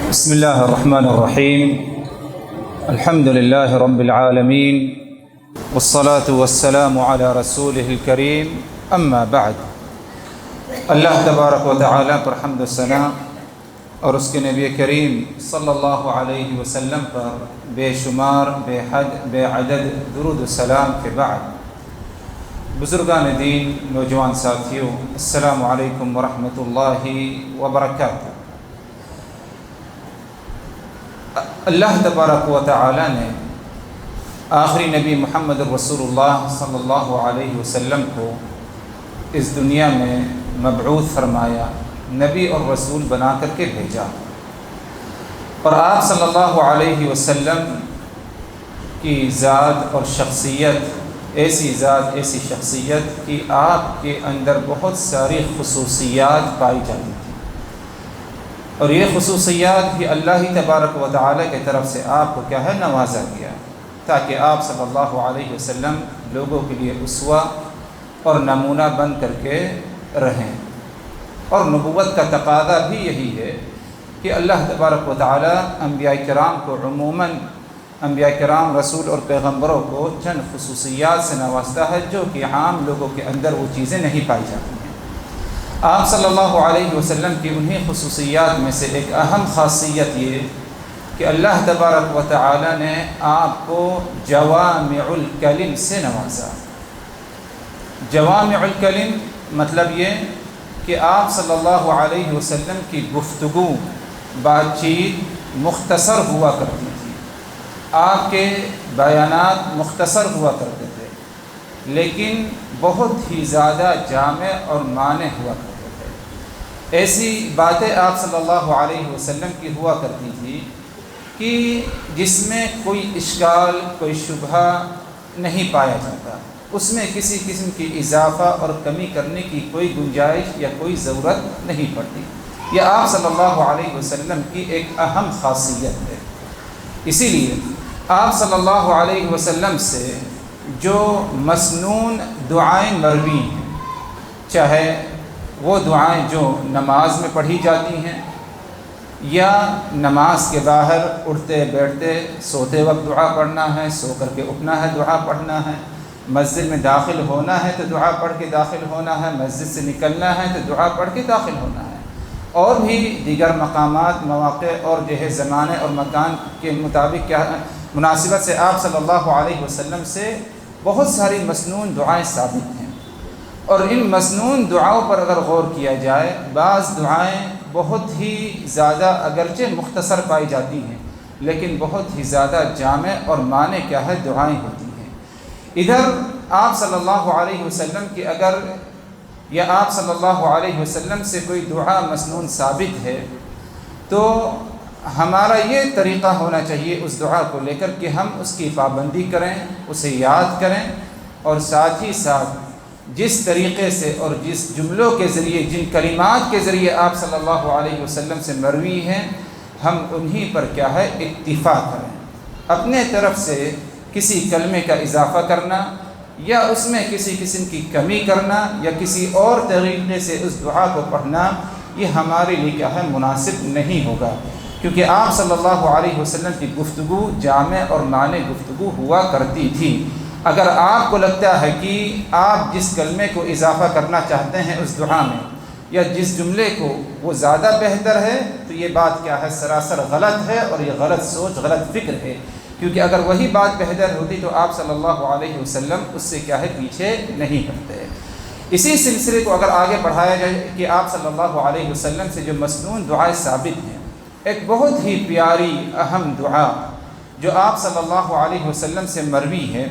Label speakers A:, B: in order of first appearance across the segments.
A: بسم الله الرحمن الرحيم. الحمد لله رب العالمين، والصلاة والسلام على رسوله الكريم. اما بعد، اللہ تبارک و تعالیٰ پر حمد و ثنا اور اس کے نبی کریم صلی اللہ علیہ وسلم پر بے شمار بے حد بے عدد درود و سلام کے بعد، بزرگان دین، نوجوان ساتھیوں، السلام علیکم ورحمۃ اللہ وبرکاتہ۔ اللہ تبارک و تعالیٰ نے آخری نبی محمد رسول اللہ صلی اللہ علیہ وسلم کو اس دنیا میں مبعوث فرمایا، نبی اور رسول بنا کر کے بھیجا، اور آپ صلی اللہ علیہ وسلم کی ذات اور شخصیت ایسی شخصیت کہ آپ کے اندر بہت ساری خصوصیات پائی جاتی تھیں، اور یہ خصوصیات بھی اللہ تبارک و تعالیٰ کی طرف سے آپ کو کیا ہے نوازا گیا، تاکہ آپ صلی اللہ علیہ وسلم لوگوں کے لیے اسوہ اور نمونہ بن کر کے رہیں۔ اور نبوت کا تقاضا بھی یہی ہے کہ اللہ تبارک و تعالیٰ انبیاء کرام کو عموماً انبیاء کرام، رسول اور پیغمبروں کو چند خصوصیات سے نوازتا ہے جو کہ عام لوگوں کے اندر وہ چیزیں نہیں پائی جاتی ہیں۔ آپ صلی اللہ علیہ وسلم کی انہی خصوصیات میں سے ایک اہم خاصیت یہ کہ اللہ تبارک و تعالیٰ نے آپ کو جوامع الکلم سے نوازا۔ جوامع الکلم مطلب یہ کہ آپ صلی اللہ علیہ وسلم کی گفتگو، بات چیت مختصر ہوا کرتی تھی، آپ کے بیانات مختصر ہوا کرتے تھے، لیکن بہت ہی زیادہ جامع اور معنی ہوا کرتے تھے۔ ایسی باتیں آپ صلی اللہ علیہ وسلم کی ہوا کرتی تھی کہ جس میں کوئی اشکال، کوئی شبہہ نہیں پایا جاتا، اس میں کسی قسم کی اضافہ اور کمی کرنے کی کوئی گنجائش یا کوئی ضرورت نہیں پڑتی۔ یہ آپ صلی اللہ علیہ وسلم کی ایک اہم خاصیت ہے۔ اسی لیے آپ صلی اللہ علیہ وسلم سے جو مسنون دعائیں مروی ہیں، چاہے وہ دعائیں جو نماز میں پڑھی جاتی ہیں یا نماز کے باہر اٹھتے بیٹھتے سوتے وقت دعا پڑھنا ہے، سو کر کے اٹھنا ہے دعا پڑھنا ہے، مسجد میں داخل ہونا ہے تو دعا پڑھ کے داخل ہونا ہے، مسجد سے نکلنا ہے تو دعا پڑھ کے داخل ہونا ہے، اور بھی دیگر مقامات، مواقع اور جو ہے زمانے اور مکان کے مطابق کیا مناسبت سے آپ صلی اللہ علیہ وسلم سے بہت ساری مسنون دعائیں ثابت ہیں۔ اور ان مسنون دعاؤں پر اگر غور کیا جائے، بعض دعائیں بہت ہی زیادہ اگرچہ مختصر پائی جاتی ہیں، لیکن بہت ہی زیادہ جامع اور معنی کیا ہے دعائیں ہوتی ہیں۔ ادھر آپ صلی اللہ علیہ وسلم کی اگر یا آپ صلی اللہ علیہ وسلم سے کوئی دعا مسنون ثابت ہے تو ہمارا یہ طریقہ ہونا چاہیے اس دعا کو لے کر کہ ہم اس کی پابندی کریں، اسے یاد کریں، اور ساتھ ہی ساتھ جس طریقے سے اور جس جملوں کے ذریعے، جن کلمات کے ذریعے آپ صلی اللہ علیہ وسلم سے مروی ہیں، ہم انہی پر کیا ہے اکتفا کریں۔ اپنے طرف سے کسی کلمے کا اضافہ کرنا یا اس میں کسی قسم کی کمی کرنا یا کسی اور طریقے سے اس دعا کو پڑھنا، یہ ہمارے لیے کیا ہے مناسب نہیں ہوگا، کیونکہ آپ صلی اللہ علیہ وسلم کی گفتگو جامع اور معنی گفتگو ہوا کرتی تھی۔ اگر آپ کو لگتا ہے کہ آپ جس کلمے کو اضافہ کرنا چاہتے ہیں اس دعا میں یا جس جملے کو وہ زیادہ بہتر ہے، تو یہ بات کیا ہے سراسر غلط ہے، اور یہ غلط سوچ، غلط فکر ہے، کیونکہ اگر وہی بات بہتر ہوتی تو آپ صلی اللہ علیہ وسلم اس سے کیا ہے پیچھے نہیں ہٹتے۔ اسی سلسلے کو اگر آگے بڑھایا جائے کہ آپ صلی اللہ علیہ وسلم سے جو مسنون دعائیں ثابت ہیں، ایک بہت ہی پیاری اہم دعا جو آپ صلی اللہ علیہ وسلم سے مروی ہے،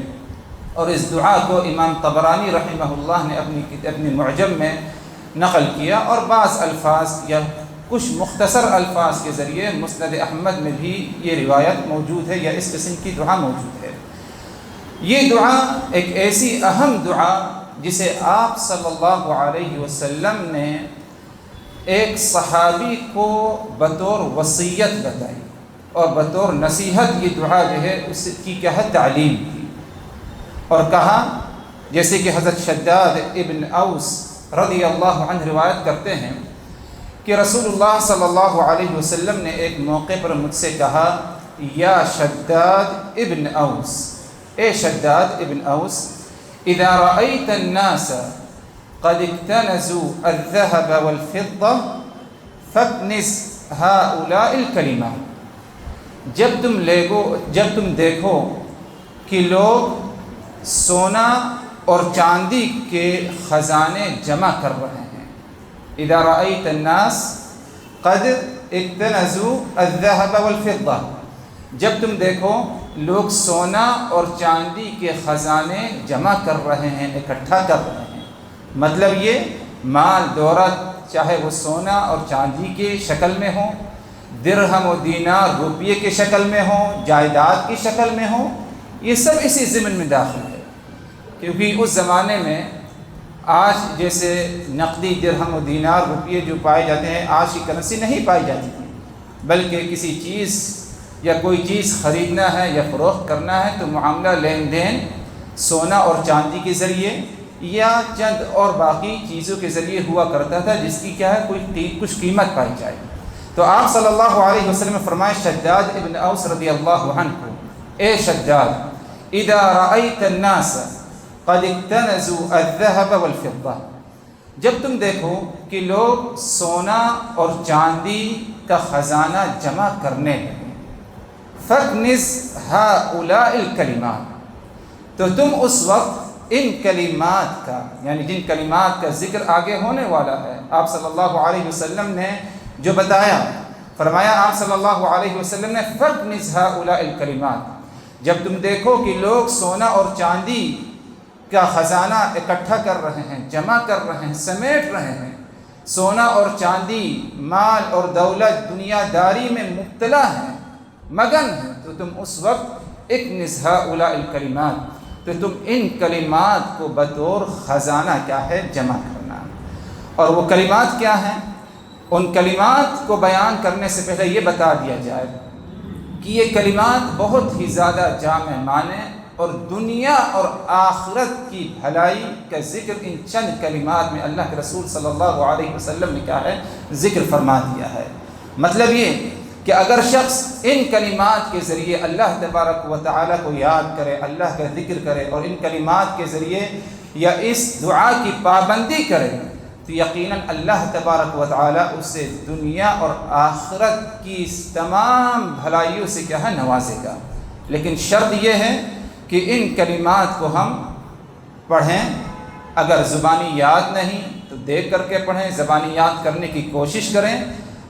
A: اور اس دعا کو امام طبرانی رحمہ اللہ نے اپنی معجم میں نقل کیا، اور بعض الفاظ یا کچھ مختصر الفاظ کے ذریعے مسند احمد میں بھی یہ روایت موجود ہے یا اس قسم کی دعا موجود ہے۔ یہ دعا ایک ایسی اہم دعا جسے آپ صلی اللہ علیہ وسلم نے ایک صحابی کو بطور وصیت بتائی، اور بطور نصیحت یہ دعا جو ہے اس کی کیا ہے تعلیم کی، اور کہا جیسے کہ حضرت شداد ابن اوس رضی اللہ عنہ روایت کرتے ہیں کہ رسول اللہ صلی اللہ علیہ وسلم نے ایک موقع پر مجھ سے کہا، یا شداد ابن اوس، اے شداد ابن اوس، اذا رأيت الناس قد اكتنزوا الذهب والفضة فاكنز هؤلاء الكلمات، جب تم دیکھو کہ لوگ سونا اور چاندی کے خزانے جمع کر رہے ہیں، اذا رأيت الناس قد اكتنزوا الذهب والفضة، جب تم دیکھو لوگ سونا اور چاندی کے خزانے جمع کر رہے ہیں، اکٹھا کر رہے ہیں، مطلب یہ مال دولت چاہے وہ سونا اور چاندی کے شکل میں ہو، درہم و دینار روپیے کے شکل میں ہو، جائیداد کی شکل میں ہو، یہ سب اسی ضمن میں داخل ہے۔ کیونکہ اس زمانے میں آج جیسے نقدی درہم و دینار روپیے جو پائے جاتے ہیں، آج کی کرنسی نہیں پائی جاتی تھی، بلکہ کسی چیز یا کوئی چیز خریدنا ہے یا فروخت کرنا ہے تو معاملہ لین دین سونا اور چاندی کے ذریعے یا چند اور باقی چیزوں کے ذریعے ہوا کرتا تھا، جس کی کیا ہے کچھ قیمت پائی جائے۔ تو آپ صلی اللہ علیہ وسلم نے فرمایا شداد ابن اوس رضی اللہ عنہ کو، اے شداد، اذا رأيت الناس قد اكتنزوا الذهب والفضة، جب تم دیکھو کہ لوگ سونا اور چاندی کا خزانہ جمع کرنے لگے، فَاكْنِزْ هَؤُلَاءِ الْكَلِمَاتِ، تو تم اس وقت ان کلمات کا، یعنی جن کلمات کا ذکر آگے ہونے والا ہے، آپ صلی اللہ علیہ وسلم نے جو بتایا، فرمایا آپ صلی اللہ علیہ وسلم نے فَاكْنِزْ هَؤُلَاءِ الْكَلِمَاتِ، جب تم دیکھو کہ لوگ سونا اور چاندی کا خزانہ اکٹھا کر رہے ہیں، جمع کر رہے ہیں، سمیٹ رہے ہیں، سونا اور چاندی، مال اور دولت، دنیا داری میں مبتلا ہیں، مگن ہیں، تو تم اس وقت اکنز ہؤلاء الکلمات، تو تم ان کلمات کو بطور خزانہ کیا ہے جمع کرنا۔ اور وہ کلمات کیا ہیں؟ ان کلمات کو بیان کرنے سے پہلے یہ بتا دیا جائے کہ یہ کلمات بہت ہی زیادہ جامع معنی اور دنیا اور آخرت کی بھلائی کا ذکر ان چند کلمات میں اللہ کے رسول صلی اللہ علیہ وسلم نے کیا ہے ذکر فرما دیا ہے۔ مطلب یہ کہ اگر شخص ان کلمات کے ذریعے اللہ تبارک و تعالیٰ کو یاد کرے، اللہ کا ذکر کرے اور ان کلمات کے ذریعے یا اس دعا کی پابندی کرے، تو یقیناً اللہ تبارک و تعالیٰ اسے دنیا اور آخرت کی تمام بھلائیوں سے کیا ہے نوازے گا۔ لیکن شرط یہ ہے کہ ان کلمات کو ہم پڑھیں، اگر زبانی یاد نہیں تو دیکھ کر کے پڑھیں، زبانی یاد کرنے کی کوشش کریں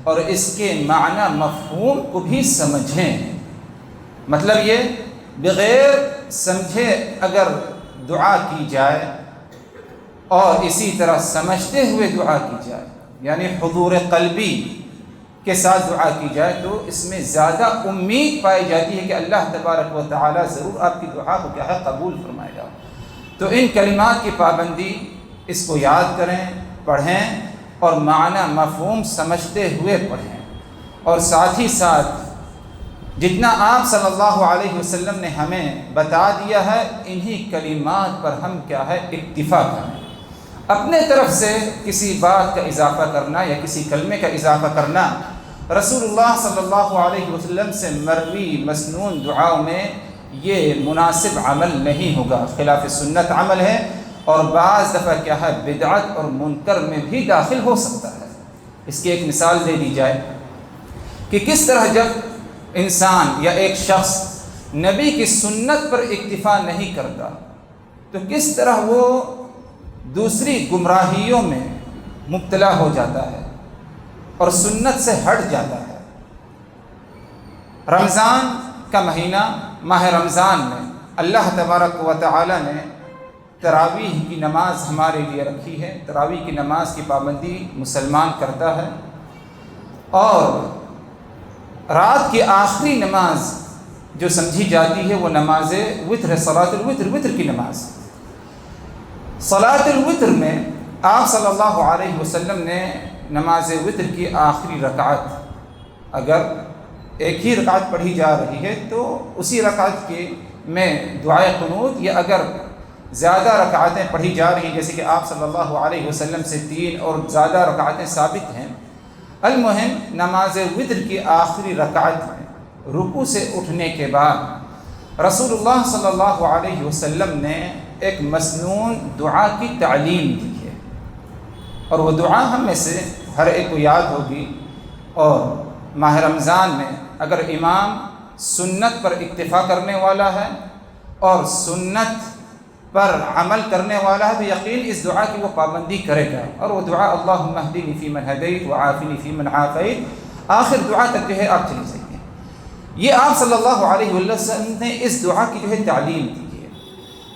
A: اور اس کے معنی مفہوم کو بھی سمجھیں۔ مطلب یہ بغیر سمجھے اگر دعا کی جائے اور اسی طرح سمجھتے ہوئے دعا کی جائے، یعنی حضور قلبی کے ساتھ دعا کی جائے، تو اس میں زیادہ امید پائی جاتی ہے کہ اللہ تبارک و تعالیٰ ضرور آپ کی دعا کو کیا ہے قبول فرمائے گا۔ تو ان کلمات کی پابندی، اس کو یاد کریں، پڑھیں اور معنی مفہوم سمجھتے ہوئے پڑھیں، اور ساتھ ہی ساتھ جتنا آپ صلی اللہ علیہ وسلم نے ہمیں بتا دیا ہے انہی کلمات پر ہم کیا ہے اکتفا کریں۔ اپنے طرف سے کسی بات کا اضافہ کرنا یا کسی کلمے کا اضافہ کرنا رسول اللہ صلی اللہ علیہ وسلم سے مروی مسنون دعاؤں میں یہ مناسب عمل نہیں ہوگا، خلاف سنت عمل ہے، اور بعض دفعہ کیا ہے بدعت اور منکر میں بھی داخل ہو سکتا ہے۔ اس کی ایک مثال دے دی جائے کہ کس طرح جب انسان یا ایک شخص نبی کی سنت پر اکتفا نہیں کرتا تو کس طرح وہ دوسری گمراہیوں میں مبتلا ہو جاتا ہے اور سنت سے ہٹ جاتا ہے۔ رمضان کا مہینہ، ماہ رمضان میں اللہ تبارک و تعالی نے تراویح کی نماز ہمارے لیے رکھی ہے۔ تراویح کی نماز کی پابندی مسلمان کرتا ہے، اور رات کی آخری نماز جو سمجھی جاتی ہے وہ نماز وتر ہے، صلاۃ الوتر، وتر کی نماز۔ صلاۃ الوتر میں آپ صلی اللہ علیہ وسلم نے نماز وتر کی آخری رکعت، اگر ایک ہی رکعت پڑھی جا رہی ہے تو اسی رکعت کے میں دعائے قنوت، یا اگر زیادہ رکعتیں پڑھی جا رہی ہیں جیسے کہ آپ صلی اللہ علیہ وسلم سے 3 اور زیادہ رکعتیں ثابت ہیں، المہم نماز وتر کی آخری رکعت میں رکوع سے اٹھنے کے بعد رسول اللہ صلی اللہ علیہ وسلم نے ایک مسنون دعا کی تعلیم دی ہے، اور وہ دعا ہم میں سے ہر ایک کو یاد ہوگی۔ اور ماہ رمضان میں اگر امام سنت پر اکتفا کرنے والا ہے اور سنت پر عمل کرنے والا ہے تو یقین اس دعا کی وہ پابندی کرے گا، اور وہ دعا اللہم اہدنی فیمن ہدیت وعافنی فیمن عافیت آخر دعا تک جو ہے آپ چلی جائیے۔ یہ آپ صلی اللہ علیہ وسلم نے اس دعا کی جو ہے تعلیم دی ہے۔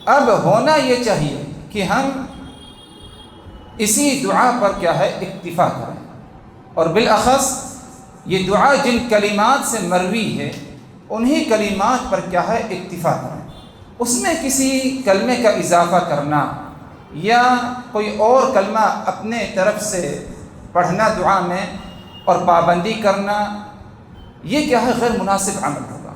A: اب ہونا یہ چاہیے کہ ہم اسی دعا پر کیا ہے اکتفا کریں، اور بالاخص یہ دعا جن کلمات سے مروی ہے انہی کلمات پر کیا ہے اکتفا کریں۔ اس میں کسی کلمے کا اضافہ کرنا یا کوئی اور کلمہ اپنے طرف سے پڑھنا دعا میں اور پابندی کرنا، یہ کیا ہے غیر مناسب عمل ہوگا۔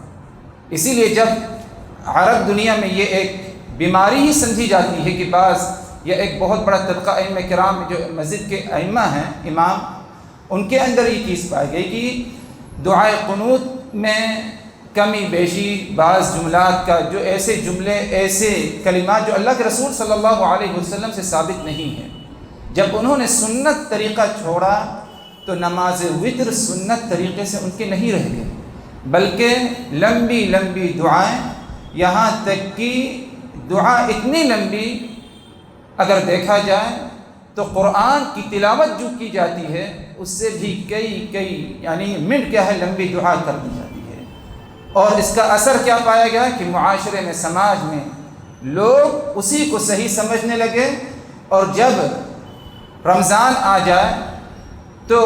A: اسی لیے جب عرب دنیا میں یہ ایک بیماری ہی سمجھی جاتی ہے کہ بعض یا ایک بہت بڑا طبقہ ائمہ کرام جو مسجد کے ائمہ ہیں امام، ان کے اندر یہ چیز پائی گئی کہ دعائے قنوت میں کمی بیشی بعض جملات کا جو ایسے جملے ایسے کلمات جو اللہ کے رسول صلی اللہ علیہ وسلم سے ثابت نہیں ہیں، جب انہوں نے سنت طریقہ چھوڑا تو نماز وتر سنت طریقے سے ان کے نہیں رہ گئے، بلکہ لمبی لمبی دعائیں، یہاں تک کہ دعا اتنی لمبی اگر دیکھا جائے تو قرآن کی تلاوت جو کی جاتی ہے اس سے بھی کئی یعنی منٹ کیا ہے لمبی دعا کر دی جاتی ہے۔ اور اس کا اثر کیا پایا گیا کہ معاشرے میں سماج میں لوگ اسی کو صحیح سمجھنے لگے، اور جب رمضان آ جائے تو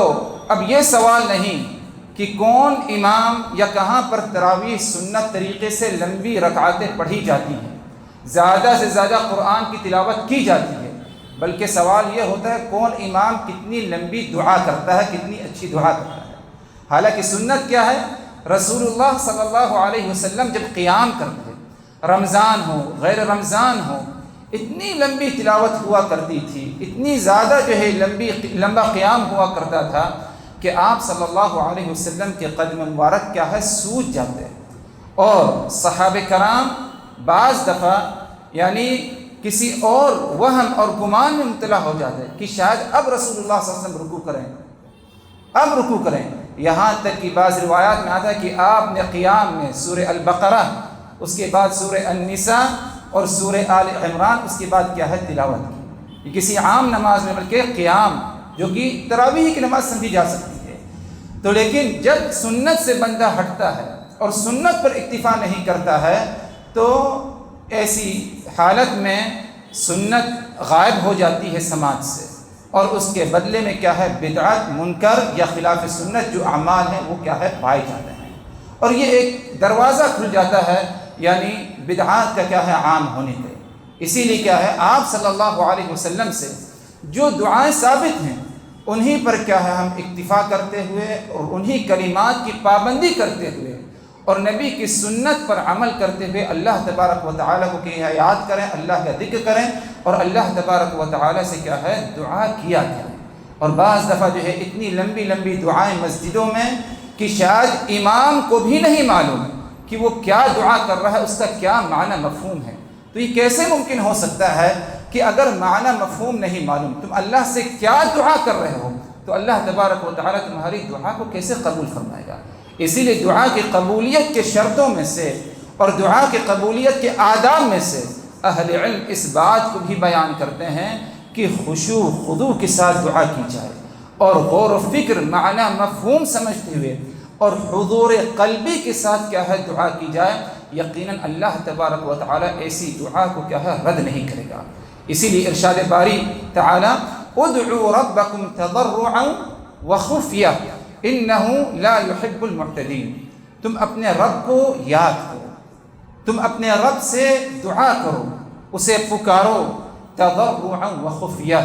A: اب یہ سوال نہیں کہ کون امام یا کہاں پر تراویح سنت طریقے سے لمبی رکعتیں پڑھی جاتی ہیں، زیادہ سے زیادہ قرآن کی تلاوت کی جاتی ہے، بلکہ سوال یہ ہوتا ہے کون امام کتنی لمبی دعا کرتا ہے، کتنی اچھی دعا کرتا ہے۔ حالانکہ سنت کیا ہے، رسول اللہ صلی اللہ علیہ وسلم جب قیام کرتے، رمضان ہو غیر رمضان ہو، اتنی لمبی تلاوت ہوا کرتی تھی، اتنی زیادہ جو ہے لمبا قیام ہوا کرتا تھا کہ آپ صلی اللہ علیہ وسلم کے قدم مبارک کیا ہے سوج جاتے، اور صحابہ کرام بعض دفعہ یعنی کسی اور وہم اور گمان میں مبتلا ہو جاتے کہ شاید اب رسول اللہ صلی اللہ علیہ وسلم رکوع کریں، یہاں تک کہ بعض روایات میں آتا ہے کہ آپ نے قیام میں سورہ البقرہ، اس کے بعد سورہ النساء اور سورہ آل عمران، اس کے بعد کیا ہے تلاوت کی۔ یہ کسی عام نماز میں بلکہ قیام جو کہ تراویح کی نماز سمجھی جا سکتی ہے، تو لیکن جب سنت سے بندہ ہٹتا ہے اور سنت پر اکتفا نہیں کرتا ہے تو ایسی حالت میں سنت غائب ہو جاتی ہے سماج سے، اور اس کے بدلے میں کیا ہے بدعت، منکر یا خلاف سنت جو اعمال ہیں وہ کیا ہے پائے جاتے ہیں، اور یہ ایک دروازہ کھل جاتا ہے یعنی بدعات کا کیا ہے عام ہونے کا۔ اسی لیے کیا ہے آپ صلی اللہ علیہ وسلم سے جو دعائیں ثابت ہیں انہی پر کیا ہے ہم اکتفا کرتے ہوئے اور انہی کلمات کی پابندی کرتے ہوئے اور نبی کی سنت پر عمل کرتے ہوئے اللہ تبارک و تعالیٰ کو کیا یاد کریں، اللہ کا ذکر کریں، اور اللہ تبارک و تعالیٰ سے کیا ہے دعا کیا کریں۔ اور بعض دفعہ جو ہے اتنی لمبی لمبی دعائیں مسجدوں میں کہ شاید امام کو بھی نہیں معلوم کہ وہ کیا دعا کر رہا ہے، اس کا کیا معنی مفہوم ہے۔ تو یہ کیسے ممکن ہو سکتا ہے کہ اگر معنی مفہوم نہیں معلوم تم اللہ سے کیا دعا کر رہے ہو تو اللہ تبارک و تعالیٰ تمہاری دعا کو کیسے قبول فرمائے گا؟ اسی لیے دعا کی قبولیت کے شرطوں میں سے اور دعا کی قبولیت کے آداب میں سے اہل علم اس بات کو بھی بیان کرتے ہیں کہ خشوع خضوع کے ساتھ دعا کی جائے، اور غور و فکر معنی مفہوم سمجھتے ہوئے اور حضور قلبی کے ساتھ کیا ہے دعا کی جائے۔ یقیناً اللہ تبارک و تعالیٰ ایسی دعا کو کیا ہے رد نہیں کرے گا۔ اسی لیے ارشاد باری تعالیٰ ادعوا ربکم تضرعا وخفیہ انہ لا يحب المعتدین، تم اپنے رب کو یاد کرو، تم اپنے رب سے دعا کرو، اسے پکارو تضرعا وخفیہ،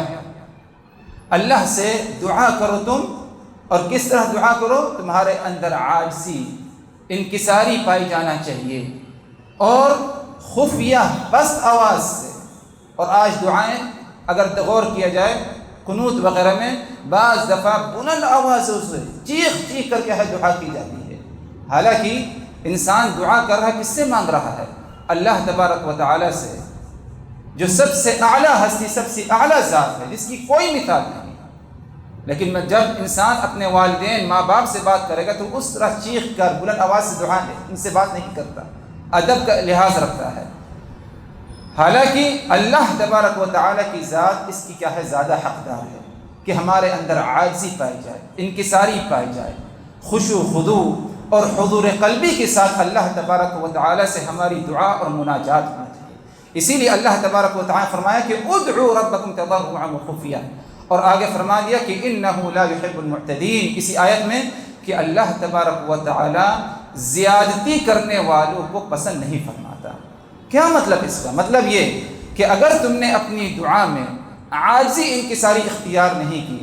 A: اللہ سے دعا کرو تم، اور کس طرح دعا کرو؟ تمہارے اندر عاجزی انکساری پائی جانا چاہیے، اور خفیہ پست آواز سے۔ اور آج دعائیں اگر غور کیا جائے قنوت وغیرہ میں بعض دفعہ بلند آوازوں سے چیخ چیخ کر کے دعا کی جاتی ہے، حالانکہ انسان دعا کر رہا ہے، کس سے مانگ رہا ہے؟ اللہ تبارک و تعالیٰ سے، جو سب سے اعلیٰ ہستی، سب سے اعلیٰ ذات ہے، جس کی کوئی مثال نہیں۔ لیکن جب انسان اپنے والدین ماں باپ سے بات کرے گا تو اس طرح چیخ کر بلند آواز سے دعا ان سے بات نہیں کرتا، ادب کا لحاظ رکھتا ہے، حالانکہ اللہ تبارک و تعالیٰ کی ذات اس کی کیا ہے، زیادہ حقدار ہے کہ ہمارے اندر عاجزی پائی جائے، انکساری پائی جائے، خشوع و خضوع اور حضور قلبی کے ساتھ اللہ تبارک و تعالیٰ سے ہماری دعا اور مناجات ہونا چاہیے۔ اسی لیے اللہ تبارک و تعالیٰ نے فرمایا کہ ادعوا ربکم تضرعا وخفیا، اور آگے فرما دیا کہ انہ لا يحب المعتدین، اسی آیت میں کہ اللہ تبارک و تعالیٰ زیادتی کرنے والوں کو پسند نہیں فرماتا۔ کیا مطلب اس کا؟ مطلب یہ کہ اگر تم نے اپنی دعا میں عاجزی انکساری اختیار نہیں کی،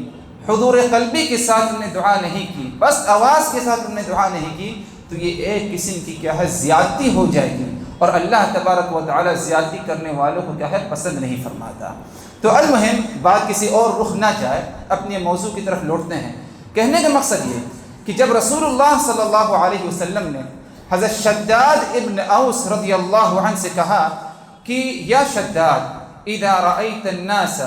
A: حضور قلبی کے ساتھ تم نے دعا نہیں کی، بس آواز کے ساتھ تم نے دعا نہیں کی، تو یہ ایک قسم کی کیا ہے، زیادتی ہو جائے گی، اور اللہ تبارک و تعالیٰ زیادتی کرنے والوں کو کیا ہے، پسند نہیں فرماتا۔ تو المہم بات کسی اور رخ نہ جائے، اپنے موضوع کی طرف لوٹتے ہیں۔ کہنے کا مقصد یہ کہ جب رسول اللہ صلی اللہ علیہ وسلم نے حضرت شداد ابن اوس رضی اللہ عنہ سے کہا کہ یا شداد اذا رأيت الناس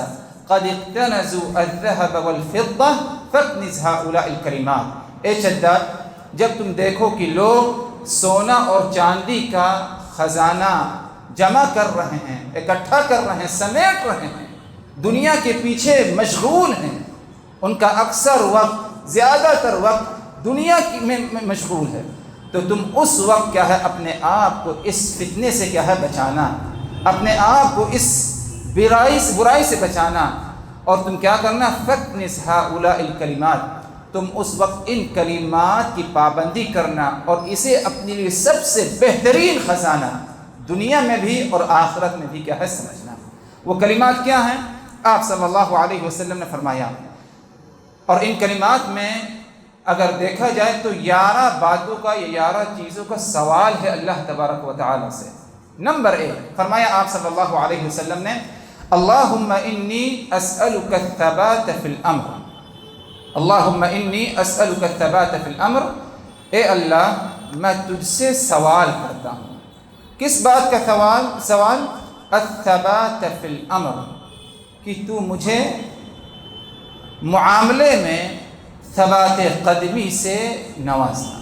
A: قد اقتنزوا الذهب والفضة فاكنز هؤلاء الكلمات، اے شداد جب تم دیکھو کہ لوگ سونا اور چاندی کا خزانہ جمع کر رہے ہیں، اکٹھا کر رہے ہیں، سمیٹ رہے ہیں، دنیا کے پیچھے مشغول ہیں، ان کا اکثر وقت، زیادہ تر وقت دنیا میں مشغول ہے، تو تم اس وقت کیا ہے اپنے آپ کو اس فتنے سے کیا ہے بچانا، اپنے آپ کو اس برائی سے بچانا، اور تم کیا کرنا، فَاكْنِزْ هَؤُلَاءِ الْكَلِمَاتِ، تم اس وقت ان کلمات کی پابندی کرنا اور اسے اپنے لیے سب سے بہترین خزانہ دنیا میں بھی اور آخرت میں بھی کیا ہے سمجھنا۔ وہ کلمات کیا ہیں؟ آپ صلی اللہ علیہ وسلم نے فرمایا، اور ان کلمات میں اگر دیکھا جائے تو 11 باتوں کا یا 11 چیزوں کا سوال ہے اللہ تبارک و تعالیٰ سے۔ نمبر 1 فرمایا آپ صلی اللہ علیہ وسلم نے، اللہم انی اسألک الثبات فی الامر، اللہم انی اسألک الثبات فی الامر، اے اللہ میں تجھ سے سوال کرتا ہوں۔ کس بات کا سوال؟ الثبات فی الامر، کہ تو مجھے معاملے میں ثبات قدمی سے نوازنا۔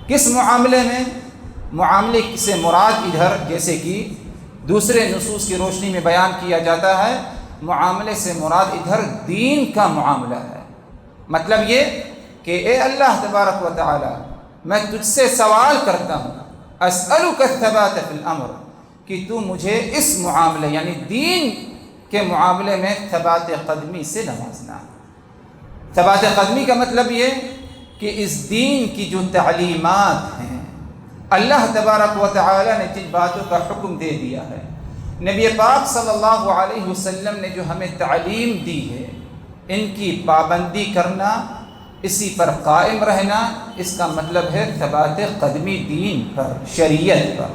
A: کس معاملے میں؟ معاملے سے مراد ادھر جیسے کہ دوسرے نصوص کی روشنی میں بیان کیا جاتا ہے، معاملے سے مراد ادھر دین کا معاملہ ہے۔ مطلب یہ کہ اے اللہ تبارک و تعالی میں تجھ سے سوال کرتا ہوں، اسألک الثبات فی الامر، کہ تو مجھے اس معاملے یعنی دین کے معاملے میں ثبات قدمی سے نوازنا۔ ثبات قدمی کا مطلب یہ کہ اس دین کی جو تعلیمات ہیں، اللہ تبارک و تعالی نے جن باتوں کا حکم دے دیا ہے، نبی پاک صلی اللہ علیہ وسلم نے جو ہمیں تعلیم دی ہے، ان کی پابندی کرنا، اسی پر قائم رہنا، اس کا مطلب ہے ثبات قدمی دین پر، شریعت پر۔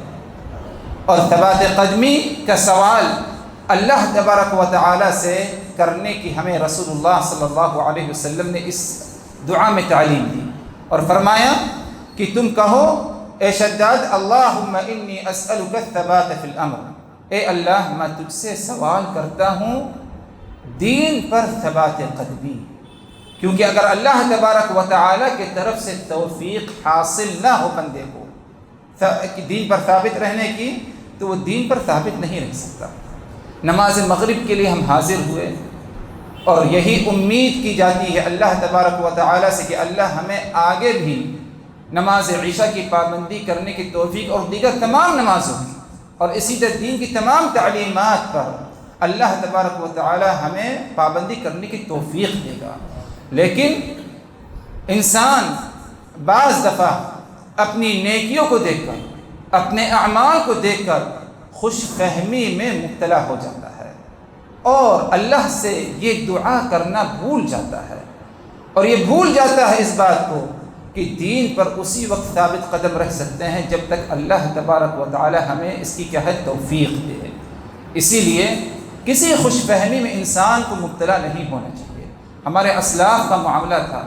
A: اور ثبات قدمی کا سوال اللہ تبارک و تعالی سے کرنے کی ہمیں رسول اللہ صلی اللہ علیہ وسلم نے اس دعا میں تعلیم دی، اور فرمایا کہ تم کہو اے شداد اللہم انی اسألک الثبات فی الامر، اے اللہ میں تجھ سے سوال کرتا ہوں دین پر ثبات قدمی، کیونکہ اگر اللہ تبارک و تعالی کی طرف سے توفیق حاصل نہ ہو بندے کو دین پر ثابت رہنے کی، تو وہ دین پر ثابت نہیں رہ سکتا۔ نماز مغرب کے لیے ہم حاضر ہوئے اور یہی امید کی جاتی ہے اللہ تبارک و تعالی سے کہ اللہ ہمیں آگے بھی نماز عشاء کی پابندی کرنے کی توفیق اور دیگر تمام نمازوں کی اور اسی طرح دین کی تمام تعلیمات پر اللہ تبارک و تعالی ہمیں پابندی کرنے کی توفیق دے گا۔ لیکن انسان بعض دفعہ اپنی نیکیوں کو دیکھ کر، اپنے اعمال کو دیکھ کر خوش فہمی میں مبتلا ہو جاتا ہے اور اللہ سے یہ دعا کرنا بھول جاتا ہے، اور یہ بھول جاتا ہے اس بات کو کہ دین پر اسی وقت ثابت قدم رہ سکتے ہیں جب تک اللہ تبارک و تعالی ہمیں اس کی کیا ہے توفیق دے۔ اسی لیے کسی خوش فہمی میں انسان کو مبتلا نہیں ہونا چاہیے۔ ہمارے اسلاف کا معاملہ تھا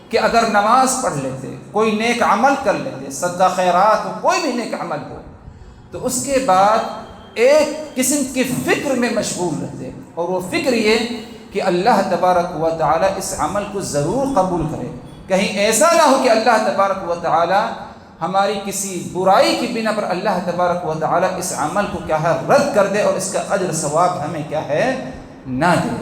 A: کہ اگر نماز پڑھ لیتے، کوئی نیک عمل کر لیتے، صدقہ خیرات ہو، کوئی بھی نیک عمل ہو، تو اس کے بعد ایک قسم کی فکر میں مشغول رہتے، اور وہ فکر یہ کہ اللہ تبارک و تعالی اس عمل کو ضرور قبول کرے، کہیں ایسا نہ ہو کہ اللہ تبارک و تعالی ہماری کسی برائی کی بنا پر اللہ تبارک و تعالی اس عمل کو کیا ہے رد کر دے اور اس کا اجر ثواب ہمیں کیا ہے نہ دے۔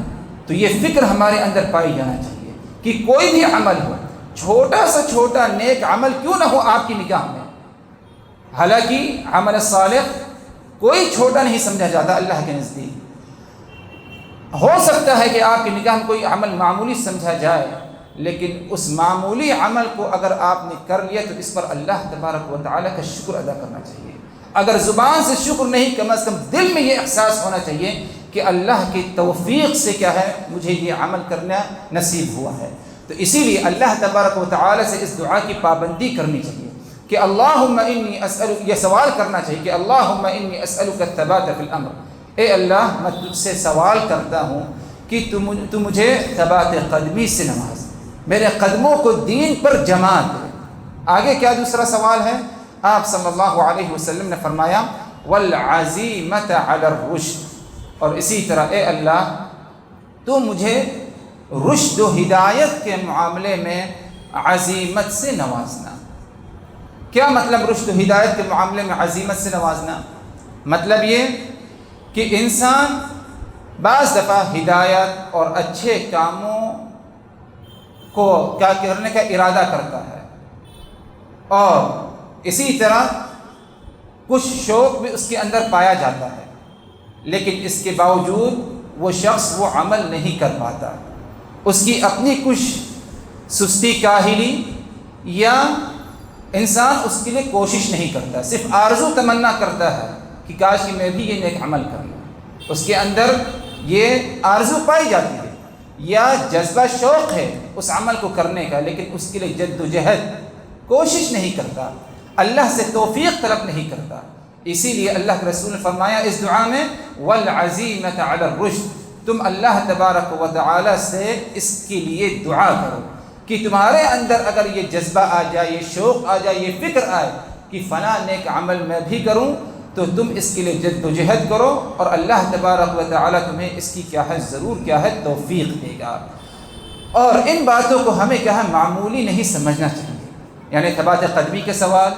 A: تو یہ فکر ہمارے اندر پائی جانا چاہیے کہ کوئی بھی عمل ہو، چھوٹا سا چھوٹا نیک عمل کیوں نہ ہو آپ کی نگاہ میں، حالانکہ عمل صالح کوئی چھوٹا نہیں سمجھا جاتا اللہ کے نزدیک۔ ہو سکتا ہے کہ آپ کی نگاہ میں کوئی عمل معمولی سمجھا جائے، لیکن اس معمولی عمل کو اگر آپ نے کر لیا تو اس پر اللہ تبارک و تعالیٰ کا شکر ادا کرنا چاہیے۔ اگر زبان سے شکر نہیں، کم از کم دل میں یہ احساس ہونا چاہیے کہ اللہ کی توفیق سے کیا ہے مجھے یہ عمل کرنا نصیب ہوا ہے۔ تو اسی لیے اللہ تبارک و تعالیٰ سے اس دعا کی پابندی کرنی چاہیے کہ اللہم انی اسألک، یہ سوال کرنا چاہیے کہ اللہم انی اسألک الثبات فی الامر، اے اللہ میں تجھ سے سوال کرتا ہوں کہ تو مجھے ثبات قدمی سے نواز، میرے قدموں کو دین پر جما دے۔ آگے کیا دوسرا سوال ہے؟ آپ صلی اللہ علیہ وسلم نے فرمایا والعزیمۃ علی الرشد، اور اسی طرح اے اللہ تو مجھے رشد و ہدایت کے معاملے میں عزیمت سے نوازنا۔ کیا مطلب رشد و ہدایت کے معاملے میں عزیمت سے نوازنا؟ مطلب یہ کہ انسان بعض دفعہ ہدایت اور اچھے کاموں کو کیا کرنے کا ارادہ کرتا ہے، اور اسی طرح کچھ شوق بھی اس کے اندر پایا جاتا ہے، لیکن اس کے باوجود وہ شخص وہ عمل نہیں کر پاتا، اس کی اپنی کچھ سستی کاہلی، یا انسان اس کے لیے کوشش نہیں کرتا، صرف آرزو تمنا کرتا ہے کہ کاش کہ میں بھی یہ نیک عمل کر لوں۔ اس کے اندر یہ آرزو پائی جاتی ہے یا جذبہ شوق ہے اس عمل کو کرنے کا، لیکن اس کے لیے جد و جہد کوشش نہیں کرتا، اللہ سے توفیق طلب نہیں کرتا۔ اسی لیے اللہ کے رسول نے فرمایا اس دعا میں والعزیمۃ علی الرشد، تم اللہ تبارک و تعالی سے اس کے لیے دعا کرو کہ تمہارے اندر اگر یہ جذبہ آ جائے، یہ شوق آ جائے، یہ فکر آئے کہ فلاں نیک عمل میں بھی کروں، تو تم اس کے لیے جد و جہد کرو، اور اللہ تبارک و تعالی تمہیں اس کی کیا ہے ضرور کیا ہے توفیق دے گا۔ اور ان باتوں کو ہمیں کیا ہے معمولی نہیں سمجھنا چاہیے، یعنی ثبات قدمی کے سوال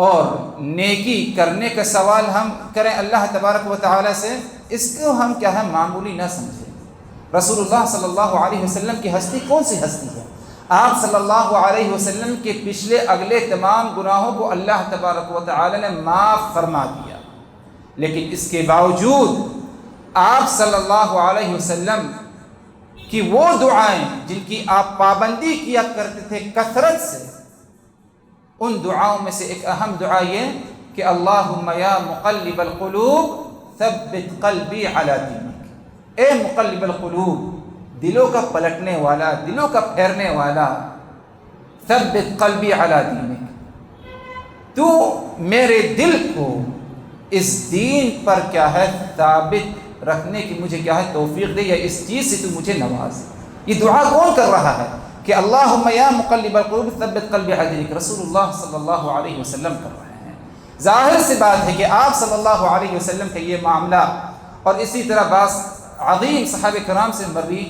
A: اور نیکی کرنے کا سوال ہم کریں اللہ تبارک و تعالی سے، اس کو ہم کیا ہے معمولی نہ سمجھیں۔ رسول اللہ صلی اللہ علیہ وسلم کی ہستی کون سی ہستی ہے؟ آپ صلی اللہ علیہ وسلم کے پچھلے اگلے تمام گناہوں کو اللہ تبارک و تعالی نے معاف فرما دیا، لیکن اس کے باوجود آپ صلی اللہ علیہ وسلم کی وہ دعائیں جن کی آپ پابندی کیا کرتے تھے کثرت سے، ان دعاؤں میں سے ایک اہم دعا یہ کہ اللہم یا مقلب القلوب ثبت قلبی علی دینک، اے مقلب القلوب، دلوں کا پلٹنے والا، دلوں کا پھیرنے والا، ثبت قلبی علی دینک، تو میرے دل کو اس دین پر کیا ہے ثابت رکھنے کی مجھے کیا ہے توفیق دے، یا اس چیز سے تو مجھے نواز۔ یہ دعا کون کر رہا ہے کہ اللہم یا مقلب القلوب ثبت قلبی علی دینک؟ رسول اللہ صلی اللہ علیہ وسلم کر رہے ہیں۔ ظاہر سی بات ہے کہ آپ صلی اللہ علیہ وسلم کا یہ معاملہ، اور اسی طرح بعض عظیم صحابہ کرام سے مروی،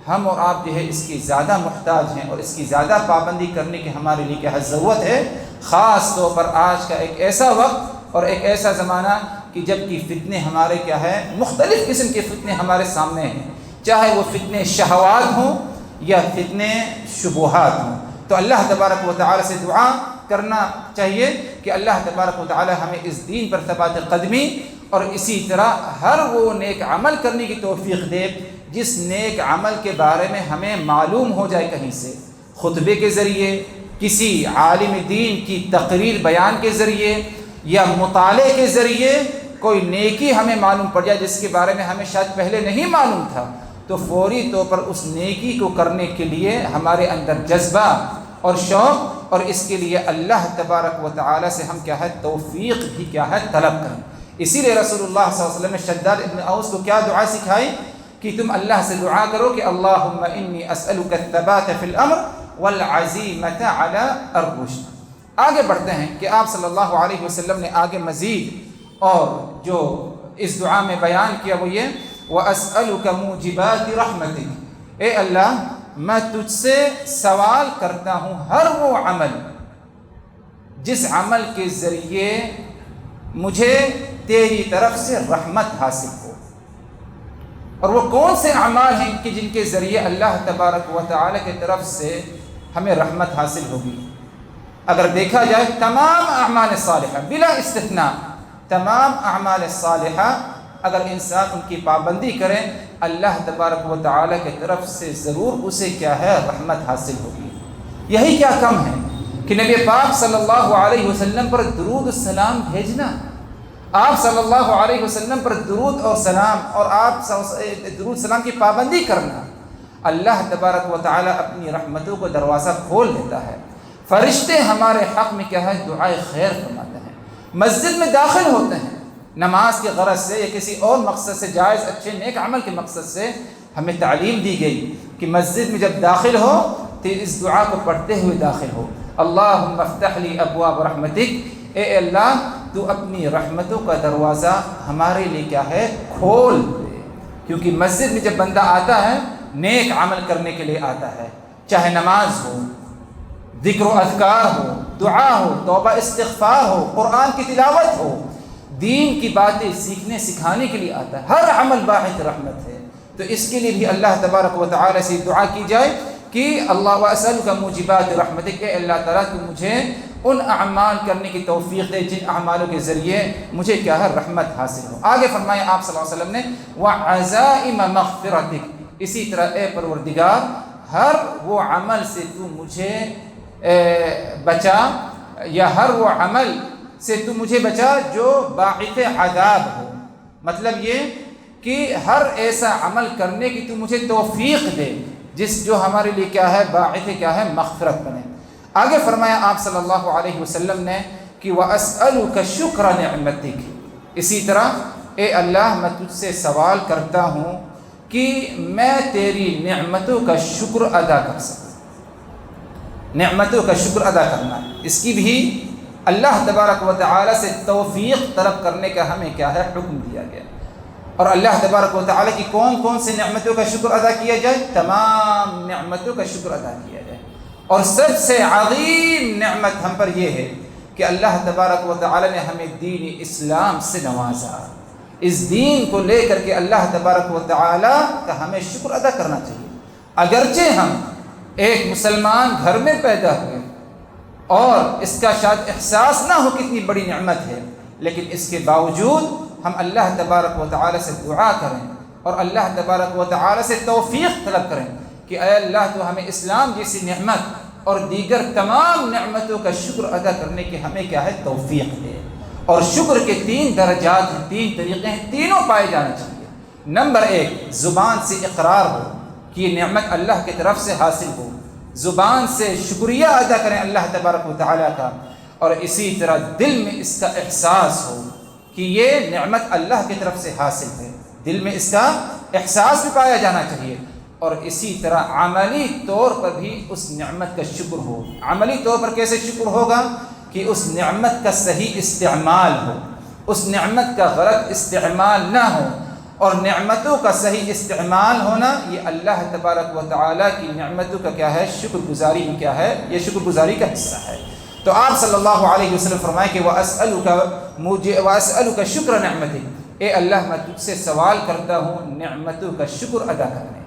A: ہم اور آپ جو ہے اس کی زیادہ محتاج ہیں، اور اس کی زیادہ پابندی کرنے کی ہمارے لیے کیا ہے ضرورت ہے، خاص طور پر آج کا ایک ایسا وقت اور ایک ایسا زمانہ کہ جب کہ فتنے ہمارے کیا ہے مختلف قسم کے فتنے ہمارے سامنے ہیں، چاہے وہ فتنے شہوات ہوں یا فتنے شبہات ہوں۔ تو اللہ تبارک و تعالی سے دعا کرنا چاہیے کہ اللہ تبارک و تعالی ہمیں اس دین پر ثبات قدمی اور اسی طرح ہر وہ نیک عمل کرنے کی توفیق دے جس نیک عمل کے بارے میں ہمیں معلوم ہو جائے، کہیں سے خطبے کے ذریعے، کسی عالم دین کی تقریر بیان کے ذریعے، یا مطالعے کے ذریعے کوئی نیکی ہمیں معلوم پڑ جائے جس کے بارے میں ہمیں شاید پہلے نہیں معلوم تھا، تو فوری طور پر اس نیکی کو کرنے کے لیے ہمارے اندر جذبہ اور شوق، اور اس کے لیے اللہ تبارک و تعالی سے ہم کیا ہے توفیق بھی کیا ہے طلب کریں۔ اسی لیے رسول اللہ صلی اللہ علیہ وسلم نے شداد ابن اوس کو کیا دعا سکھائی کہ تم اللہ سے دعا کرو کہ اللہم انی اسألک الثبات فی الامر والعزیمۃ علی الرشد۔ آگے بڑھتے ہیں کہ آپ صلی اللہ علیہ وسلم نے آگے مزید اور جو اس دعا میں بیان کیا وہ یہ وَأَسْأَلُكَ مُوجِبَاتِ رَحْمَتِكَ، اے اللہ میں تجھ سے سوال کرتا ہوں ہر وہ عمل جس عمل کے ذریعے مجھے تیری طرف سے رحمت حاصل ہو، اور وہ کون سے اعمال ہیں کہ جن کے ذریعے اللہ تبارک و تعالی کی طرف سے ہمیں رحمت حاصل ہوگی۔ اگر دیکھا جائے تمام اعمال صالحہ بلا استثناء، تمام اعمال صالحہ اگر انسان ان کی پابندی کرے اللہ تبارک و تعالی کی طرف سے ضرور اسے کیا ہے رحمت حاصل ہوگی۔ یہی کیا کم ہے کہ نبی پاک صلی اللہ علیہ وسلم پر درود السلام بھیجنا، آپ صلی اللہ علیہ وسلم پر درود اور سلام اور آپ درود سلام کی پابندی کرنا، اللہ تبارک و تعالی اپنی رحمتوں کو دروازہ کھول دیتا ہے۔ فرشتے ہمارے حق میں کیا ہے دعائے خیر فرماتے ہیں، مسجد میں داخل ہوتے ہیں نماز کی غرض سے یا کسی اور مقصد سے، جائز اچھے نیک عمل کے مقصد سے ہمیں تعلیم دی گئی کہ مسجد میں جب داخل ہو تو اس دعا کو پڑھتے ہوئے داخل ہو، اللہم افتح لی ابواب رحمتک، اے اللہ تو اپنی رحمتوں کا دروازہ ہمارے لیے کیا ہے کھول دے۔ کیونکہ مسجد میں جب بندہ آتا ہے نیک عمل کرنے کے لیے آتا ہے، چاہے نماز ہو، ذکر و اذکار ہو، دعا ہو، توبہ استغفار ہو، قرآن کی تلاوت ہو، دین کی باتیں سیکھنے سکھانے کے لیے آتا ہے، ہر عمل باعث رحمت ہے۔ تو اس کے لیے بھی اللہ تبارک و تعالی سے دعا کی جائے کہ اللہ واسألک موجبات رحمتک، اے اللہ تعالیٰ تو مجھے ان اعمال کرنے کی توفیق دے جن اعمالوں کے ذریعے مجھے کیا ہے رحمت حاصل ہو۔ آگے فرمایا آپ صلی اللہ علیہ وسلم نے وعزائم مغفرتک، اسی طرح اے پروردگار ہر وہ عمل سے تو مجھے بچا، یا ہر وہ عمل سے تو مجھے بچا جو باعث عذاب ہو، مطلب یہ کہ ہر ایسا عمل کرنے کی تو مجھے توفیق دے جو ہمارے لیے کیا ہے باعث کیا ہے مغفرت بنے۔ آگے فرمایا آپ صلی اللہ علیہ وسلم نے کہ وَأَسْأَلُكَ شُكْرَ نِعْمَتِكَ، اسی طرح اے اللہ میں تجھ سے سوال کرتا ہوں کہ میں تیری نعمتوں کا شکر ادا کر سکوں۔ نعمتوں کا شکر ادا کرنا، اس کی بھی اللہ تبارک و تعالی سے توفیق طلب کرنے کا ہمیں کیا ہے حکم دیا گیا۔ اور اللہ تبارک و تعالی کی کون کون سے نعمتوں کا شکر ادا کیا جائے؟ تمام نعمتوں کا شکر ادا کیا جائے۔ اور سب سے عظیم نعمت ہم پر یہ ہے کہ اللہ تبارک و تعالی نے ہمیں دین اسلام سے نوازا۔ اس دین کو لے کر کے اللہ تبارک و تعالی کا ہمیں شکر ادا کرنا چاہیے۔ اگرچہ ہم ایک مسلمان گھر میں پیدا ہوئے اور اس کا شاید احساس نہ ہو کتنی بڑی نعمت ہے، لیکن اس کے باوجود ہم اللہ تبارک و تعالی سے دعا کریں اور اللہ تبارک و تعالی سے توفیق طلب کریں کہ اے اللہ تو ہمیں اسلام جیسی نعمت اور دیگر تمام نعمتوں کا شکر ادا کرنے کی ہمیں کیا ہے توفیق دے۔ اور شکر کے 3 درجات ہیں، 3 طریقے ہیں، تینوں پائے جانے چاہیے۔ نمبر 1 زبان سے اقرار ہو کہ یہ نعمت اللہ کی طرف سے حاصل ہو، زبان سے شکریہ ادا کریں اللہ تبارک و تعالیٰ کا، اور اسی طرح دل میں اس کا احساس ہو کہ یہ نعمت اللہ کی طرف سے حاصل ہے، دل میں اس کا احساس بھی پایا جانا چاہیے۔ اور اسی طرح عملی طور پر بھی اس نعمت کا شکر ہو۔ عملی طور پر کیسے شکر ہوگا؟ کہ اس نعمت کا صحیح استعمال ہو، اس نعمت کا غلط استعمال نہ ہو، اور نعمتوں کا صحیح استعمال ہونا یہ اللہ تبارک و تعالیٰ کی نعمتوں کا کیا ہے شکر گزاری میں کیا ہے، یہ شکر گزاری کا حصہ ہے۔ تو آپ صلی اللہ علیہ وسلم فرمائے کہ وَأَسْأَلُكَ شُكْرَ نِعْمَتِكَ، اے اللہ میں تجھ سے سوال کرتا ہوں نعمتوں کا شکر ادا کرنے۔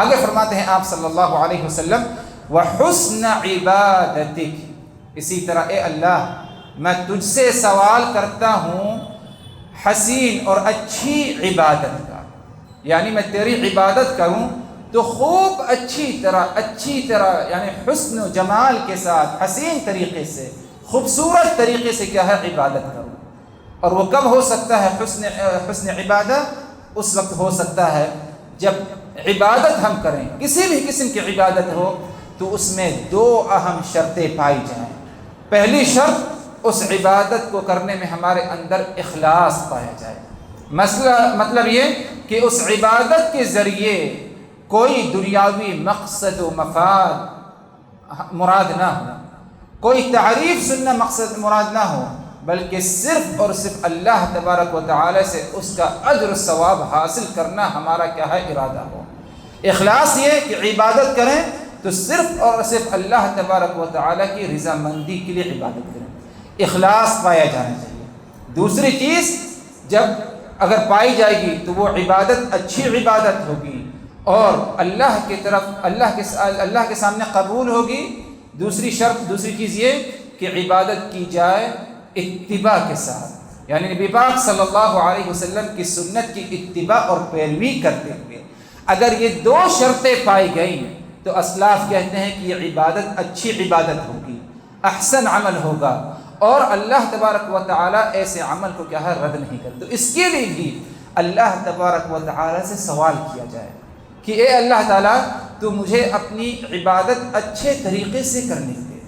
A: آگے فرماتے ہیں آپ صلی اللہ علیہ وسلم وَحُسْنَ عِبَادَتِكَ، اسی طرح اے اللہ میں تجھ سے سوال کرتا ہوں حسین اور اچھی عبادت کا، یعنی میں تیری عبادت کروں تو خوب اچھی طرح یعنی حسن و جمال کے ساتھ حسین طریقے سے، خوبصورت طریقے سے کیا ہے عبادت کروں۔ اور وہ کب ہو سکتا ہے حسن عبادت؟ اس وقت ہو سکتا ہے جب عبادت ہم کریں، کسی بھی قسم کی عبادت ہو تو اس میں 2 اہم شرطیں پائی جائیں۔ پہلی شرط اس عبادت کو کرنے میں ہمارے اندر اخلاص پایا جائے۔ مطلب یہ کہ اس عبادت کے ذریعے کوئی دنیاوی مقصد و مفاد مراد نہ ہو، کوئی تعریف سننا مقصد مراد نہ ہو، بلکہ صرف اور صرف اللہ تبارک و تعالی سے اس کا اجر و ثواب حاصل کرنا ہمارا کیا ہے ارادہ ہو۔ اخلاص یہ کہ عبادت کریں تو صرف اور صرف اللہ تبارک و تعالی کی رضامندی کے لیے عبادت کریں، اخلاص پایا جانا چاہیے۔ دوسری چیز جب اگر پائی جائے گی تو وہ عبادت اچھی عبادت ہوگی اور اللہ کی طرف اللہ کے سامنے قبول ہوگی۔ دوسری چیز یہ کہ عبادت کی جائے اتباع کے ساتھ، یعنی نبی پاک صلی اللہ علیہ وسلم کی سنت کی اتباع اور پیروی کرتے ہوئے۔ اگر یہ دو شرطیں پائی گئیں تو اسلاف کہتے ہیں کہ یہ عبادت اچھی عبادت ہوگی، احسن عمل ہوگا، اور اللہ تبارک و تعالیٰ ایسے عمل کو کیا ہے رد نہیں کرتے۔ تو اس کے لیے بھی اللہ تبارک و تعالیٰ سے سوال کیا جائے کہ اے اللہ تعالیٰ تو مجھے اپنی عبادت اچھے طریقے سے کرنے دے،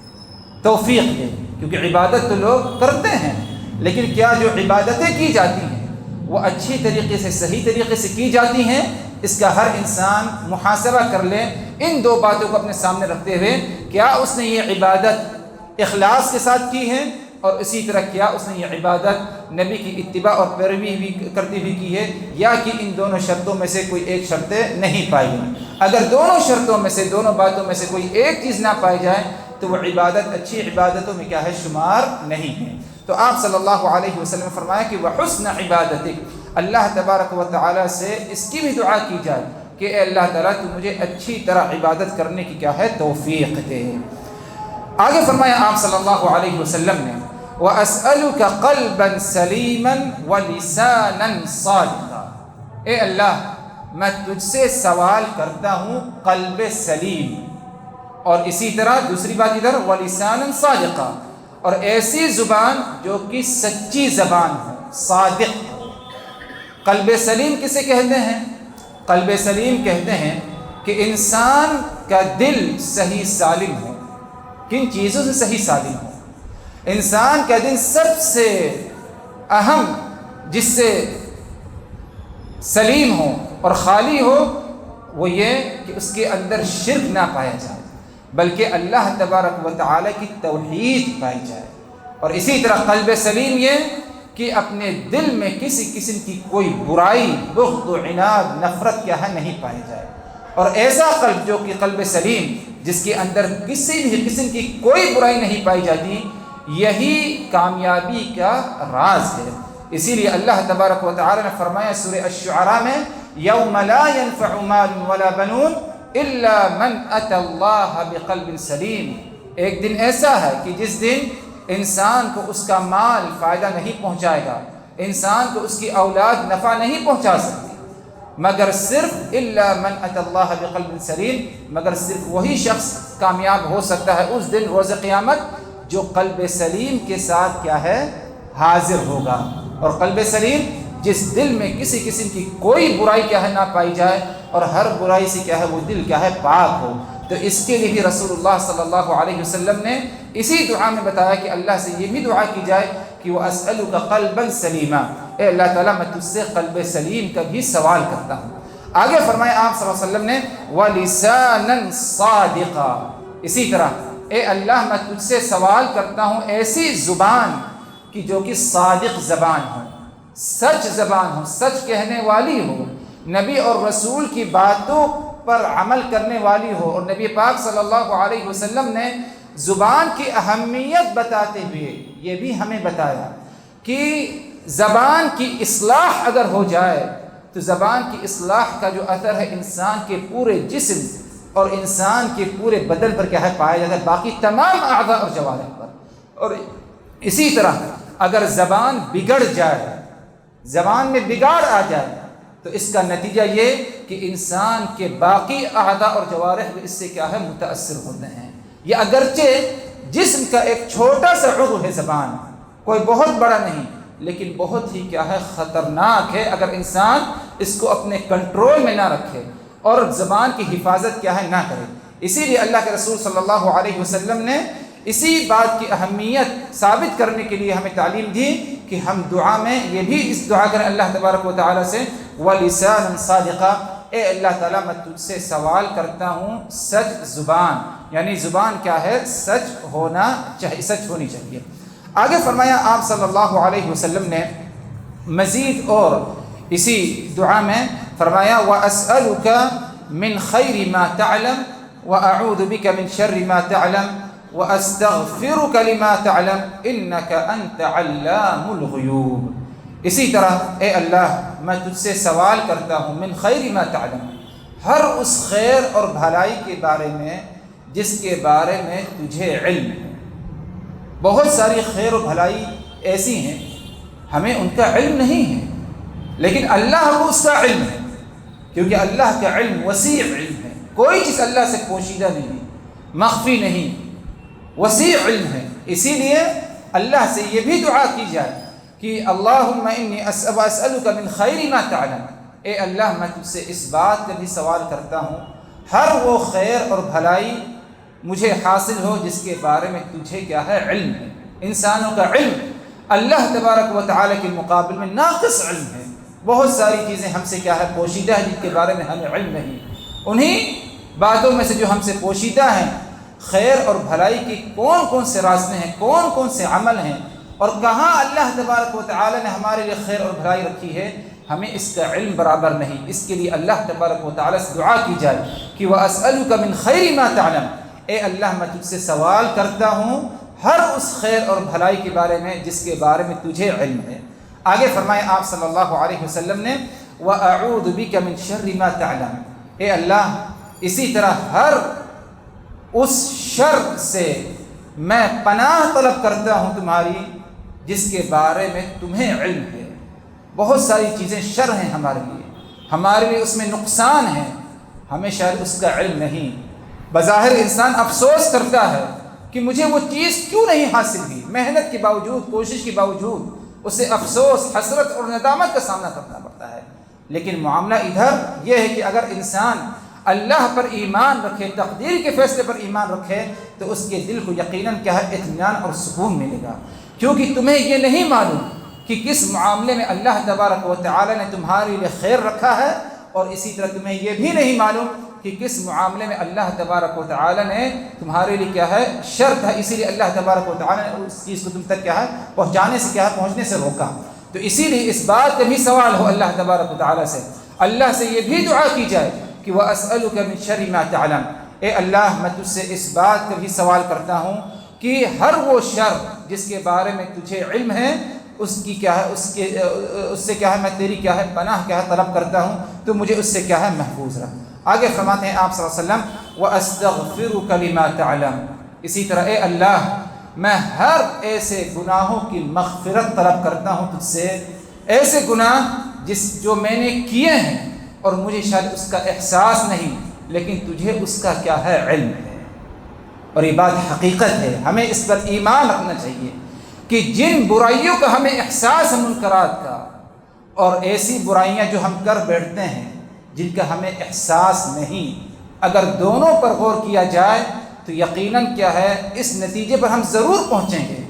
A: توفیق دے، کیونکہ عبادت تو لوگ کرتے ہیں لیکن کیا جو عبادتیں کی جاتی ہیں وہ اچھی طریقے سے صحیح طریقے سے کی جاتی ہیں؟ اس کا ہر انسان محاسبہ کر لے ان دو باتوں کو اپنے سامنے رکھتے ہوئے، کیا اس نے یہ عبادت اخلاص کے ساتھ کی ہے، اور اسی طرح کیا اس نے یہ عبادت نبی کی اتباع اور پیروی بھی کرتی ہوئی کی ہے، یا کہ ان دونوں شرطوں میں سے کوئی ایک شرط نہیں پائی گئی۔ اگر دونوں شرطوں میں سے دونوں باتوں میں سے کوئی ایک چیز نہ پائی جائے تو وہ عبادت اچھی عبادتوں میں کیا ہے شمار نہیں ہے۔ تو آپ صلی اللہ علیہ وسلم نے فرمایا کہ وحسن عبادتک، اللہ تبارک و تعالیٰ سے اس کی بھی دعا کی جائے کہ اے اللہ تعالیٰ تو مجھے اچھی طرح عبادت کرنے کی کیا ہے توفیق دے۔ آگے فرمایا آپ صلی اللہ علیہ وسلم نے وَأَسْأَلُكَ قَلْبًا سَلِيمًا وَلِسَانًا صَادِقًا، اے اللہ میں تجھ سے سوال کرتا ہوں قلب سلیم، اور اسی طرح دوسری بات ادھر وَلِسَانًا صَادِقًا، اور ایسی زبان جو کہ سچی زبان ہو، صادق۔ قلب سلیم کسے کہتے ہیں؟ قلب سلیم کہتے ہیں کہ انسان کا دل صحیح سالم ہو۔ کن چیزوں سے صحیح سالم ہو؟ انسان کا دل سب سے اہم جس سے سلیم ہو اور خالی ہو وہ یہ کہ اس کے اندر شرک نہ پایا جائے بلکہ اللہ تبارک و تعالی کی توحید پائی جائے، اور اسی طرح قلب سلیم یہ کہ اپنے دل میں کسی قسم کی کوئی برائی، بغض و عناد، نفرت کیا ہے نہیں پائی جائے۔ اور ایسا قلب جو کہ قلب سلیم جس کے اندر کسی بھی قسم کی کوئی برائی نہیں پائی جاتی، یہی کامیابی کا راز ہے۔ اسی لیے اللہ تبارک و تعالی نے فرمایا سورہ الشعراء میں یوم لا ينفع مال ولا بنون الا من اتى اللہ بقلب سلیم، ایک دن ایسا ہے کہ جس دن انسان کو اس کا مال فائدہ نہیں پہنچائے گا، انسان کو اس کی اولاد نفع نہیں پہنچا سکتی، مگر صرف الا من اتى اللہ بقلب سلیم، مگر صرف وہی شخص کامیاب ہو سکتا ہے اس دن روز قیامت جو قلب سلیم کے ساتھ کیا ہے حاضر ہوگا۔ اور قلب سلیم جس دل میں کسی قسم کی کوئی برائی کیا ہے نہ پائی جائے اور ہر برائی سے کیا ہے وہ دل کیا ہے پاک ہو۔ تو اس کے لیے بھی رسول اللہ صلی اللہ علیہ وسلم نے اسی دعا میں بتایا کہ اللہ سے یہ بھی دعا کی جائے کہ وَأَسْأَلُكَ قَلْبًا سَلِيمًا، اے اللہ تعالیٰ میں تجھ سے قلب سلیم کا بھی سوال کرتا ہوں۔ آگے فرمایا آپ صلی اللہ علیہ وسلم نے وَلِسَانًا صَادِقًا، اسی طرح اے اللہ میں تجھ سے سوال کرتا ہوں ایسی زبان کی جو کہ صادق زبان ہو، سچ زبان ہو، سچ کہنے والی ہو، نبی اور رسول کی باتوں پر عمل کرنے والی ہو۔ اور نبی پاک صلی اللہ علیہ وسلم نے زبان کی اہمیت بتاتے ہوئے یہ بھی ہمیں بتایا کہ زبان کی اصلاح اگر ہو جائے تو زبان کی اصلاح کا جو اثر ہے انسان کے پورے جسم اور انسان کے پورے بدن پر کیا ہے پایا جاتا ہے، باقی تمام اعضاء اور جوارح پر۔ اور اسی طرح اگر زبان بگڑ جائے، زبان میں بگاڑ آ جائے تو اس کا نتیجہ یہ کہ انسان کے باقی اعضاء اور جوارح بھی اس سے کیا ہے متاثر ہوتے ہیں۔ یہ اگرچہ جسم کا ایک چھوٹا سا عضو ہے زبان، کوئی بہت بڑا نہیں، لیکن بہت ہی کیا ہے خطرناک ہے اگر انسان اس کو اپنے کنٹرول میں نہ رکھے اور زبان کی حفاظت کیا ہے نہ کرے۔ اسی لیے اللہ کے رسول صلی اللہ علیہ وسلم نے اسی بات کی اہمیت ثابت کرنے کے لیے ہمیں تعلیم دی کہ ہم دعا میں یہ بھی اس دعا کریں اللہ تبارک و تعالیٰ سے وَلِسَانًا صَادِقًا، اے اللہ تعالیٰ میں تجھ سے سوال کرتا ہوں سچ زبان، یعنی زبان کیا ہے؟ سچ ہونا چاہیے، سچ ہونی چاہیے۔ آگے فرمایا آپ صلی اللہ علیہ وسلم نے مزید اور اسی دعا میں فرمایا وَأَسْأَلُكَ مِنْ خَيْرِ مَا تَعْلَمُ وَأَعُوذُ بِكَ مِنْ شَرِّ مَا تَعْلَمُ وَأَسْتَغْفِرُكَ لِمَا تَعْلَمُ إِنَّكَ أَنْتَ عَلَّامُ الْغُيُوبِ۔ اسی طرح اے اللہ میں تجھ سے سوال کرتا ہوں من خیر ما تعلم، ہر اس خیر اور بھلائی کے بارے میں جس کے بارے میں تجھے علم ہے۔ بہت ساری خیر و بھلائی ایسی ہیں ہمیں ان کا علم نہیں ہے، لیکن اللہ کو اس کا علم ہے، کیونکہ اللہ کا علم وسیع علم ہے، کوئی چیز اللہ سے پوشیدہ نہیں، مخفی نہیں، وسیع علم ہے۔ اسی لیے اللہ سے یہ بھی دعا کی جائے کہ اللہم انی اسألک من خیر ما تعلم، اے اللہ میں تجھ سے اس بات کا بھی سوال کرتا ہوں ہر وہ خیر اور بھلائی مجھے حاصل ہو جس کے بارے میں تجھے کیا ہے؟ علم ہے۔ انسانوں کا علم اللہ تبارک و تعالیٰ کے مقابل میں ناقص علم ہے، بہت ساری چیزیں ہم سے کیا ہے؟ پوشیدہ ہیں، جن کے بارے میں ہمیں علم نہیں۔ انہی باتوں میں سے جو ہم سے پوشیدہ ہیں، خیر اور بھلائی کے کون کون سے راستے ہیں، کون کون سے عمل ہیں، اور کہاں اللہ تبارک و تعالیٰ نے ہمارے لیے خیر اور بھلائی رکھی ہے، ہمیں اس کا علم برابر نہیں۔ اس کے لیے اللہ تبارک و تعالیٰ سے دعا کی جائے کہ وَأَسْأَلُكَ مِنْ خَيْرِ مَا تَعْلَمُ، اے اللہ میں تجھ سے سوال کرتا ہوں ہر اس خیر اور بھلائی کے بارے میں جس کے بارے میں تجھے علم ہے۔ آگے فرمائے آپ صلی اللہ علیہ وسلم نے وَأَعُوذُ بِكَ مِنْ شَرِّ مَا تَعْلَمُ، اے اللہ اسی طرح ہر اس شر سے میں پناہ طلب کرتا ہوں تمہاری جس کے بارے میں تمہیں علم ہے۔ بہت ساری چیزیں شر ہیں ہمارے لیے اس میں نقصان ہے، ہمیں شاید اس کا علم نہیں۔ بظاہر انسان افسوس کرتا ہے کہ مجھے وہ چیز کیوں نہیں حاصل ہوئی، محنت کے باوجود، کوشش کے باوجود اسے افسوس، حسرت اور ندامت کا سامنا کرنا پڑتا ہے۔ لیکن معاملہ ادھر یہ ہے کہ اگر انسان اللہ پر ایمان رکھے، تقدیر کے فیصلے پر ایمان رکھے، تو اس کے دل کو یقیناً کیا ہے؟ اطمینان اور سکون ملے گا، کیونکہ تمہیں یہ نہیں معلوم کہ کس معاملے میں اللہ تبارک و تعالی نے تمہارے لیے خیر رکھا ہے، اور اسی طرح تمہیں یہ بھی نہیں معلوم کہ کس معاملے میں اللہ تبارک و تعالی نے تمہارے لیے کیا ہے؟ شر تھا، اسی لیے اللہ تبارک و تعالی نے اس چیز کو تم تک کیا ہے؟ پہنچانے سے کیا ہے؟ پہنچنے سے روکا۔ تو اسی لیے اس بات کا بھی سوال ہو اللہ تبارک و تعالی سے، اللہ سے یہ بھی دعا کی جائے کہ وَأَسْأَلُكَ مِنْ شَرِّ مَا تَعْلَمُ، اے اللہ میں تجھ سے اس بات کا بھی سوال کرتا ہوں کہ ہر وہ شر جس کے بارے میں تجھے علم ہے اس کی کیا ہے؟ اس سے کیا ہے؟ میں تیری کیا ہے؟ پناہ کیا ہے؟ طلب کرتا ہوں، تو مجھے اس سے کیا ہے؟ محفوظ رکھ۔ آگے فرماتے ہیں آپ صلی اللہ علیہ وسلم وَأَسْتَغْفِرُكَ لِمَا تَعْلَمُ، اسی طرح اے اللہ میں ہر ایسے گناہوں کی مغفرت طلب کرتا ہوں تجھ سے، ایسے گناہ جو میں نے کیے ہیں اور مجھے شاید اس کا احساس نہیں، لیکن تجھے اس کا کیا ہے؟ علم ہے، اور یہ بات حقیقت ہے، ہمیں اس پر ایمان رکھنا چاہیے کہ جن برائیوں کا ہمیں احساس ہے منکرات کا، اور ایسی برائیاں جو ہم کر بیٹھتے ہیں جن کا ہمیں احساس نہیں، اگر دونوں پر غور کیا جائے تو یقیناً کیا ہے؟ اس نتیجے پر ہم ضرور پہنچیں گے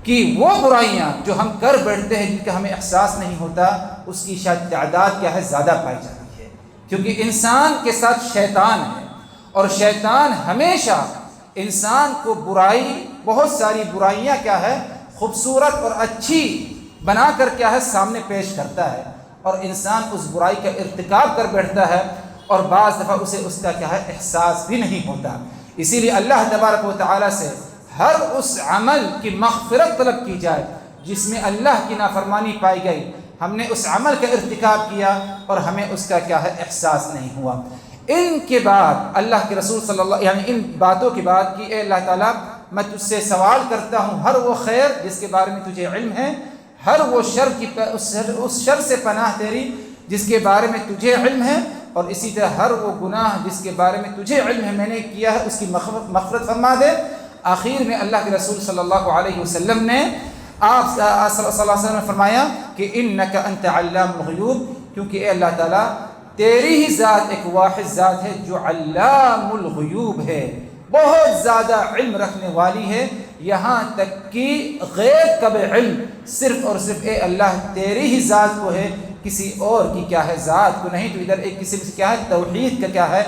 A: کہ وہ برائیاں جو ہم کر بیٹھتے ہیں جن کا ہمیں احساس نہیں ہوتا، اس کی شاید تعداد کیا ہے؟ زیادہ پائی جاتی ہے، کیونکہ انسان کے ساتھ شیطان ہے، اور شیطان ہمیشہ انسان کو برائی، بہت ساری برائیاں کیا ہے؟ خوبصورت اور اچھی بنا کر کیا ہے؟ سامنے پیش کرتا ہے، اور انسان اس برائی کا ارتکاب کر بیٹھتا ہے، اور بعض دفعہ اسے اس کا کیا ہے؟ احساس بھی نہیں ہوتا۔ اسی لیے اللہ تبارک و تعالیٰ سے ہر اس عمل کی مغفرت طلب کی جائے جس میں اللہ کی نافرمانی پائی گئی، ہم نے اس عمل کا ارتکاب کیا اور ہمیں اس کا کیا ہے؟ احساس نہیں ہوا۔ ان کے بعد اللہ کے رسول صلی اللہ یعنی ان باتوں کے بعد کہ اے اللہ تعالیٰ میں تجھ سے سوال کرتا ہوں ہر وہ خیر جس کے بارے میں تجھے علم ہے، ہر وہ شر کی اس شر سے پناہ تیری جس کے بارے میں تجھے علم ہے، اور اسی طرح ہر وہ گناہ جس کے بارے میں تجھے علم ہے میں نے کیا ہے اس کی مغفرت فرما دے۔ آخر میں اللہ کے رسول صلی اللہ علیہ وسلم نے آپ صلی اللہ علیہ وسلم نے فرمایا کہ انک انت علام الغیوب، کیونکہ اے اللہ تعالیٰ تیری ہی ذات ایک واحد ذات ہے جو علام الغیوب ہے، بہت زیادہ علم رکھنے والی ہے، یہاں تک کہ غیب کا بھی علم صرف اور صرف اے اللہ تیری ہی ذات کو ہے، کسی اور کی کیا ہے ذات کو نہیں۔ تو ادھر ایک قسم سے کیا ہے توحید کا کیا ہے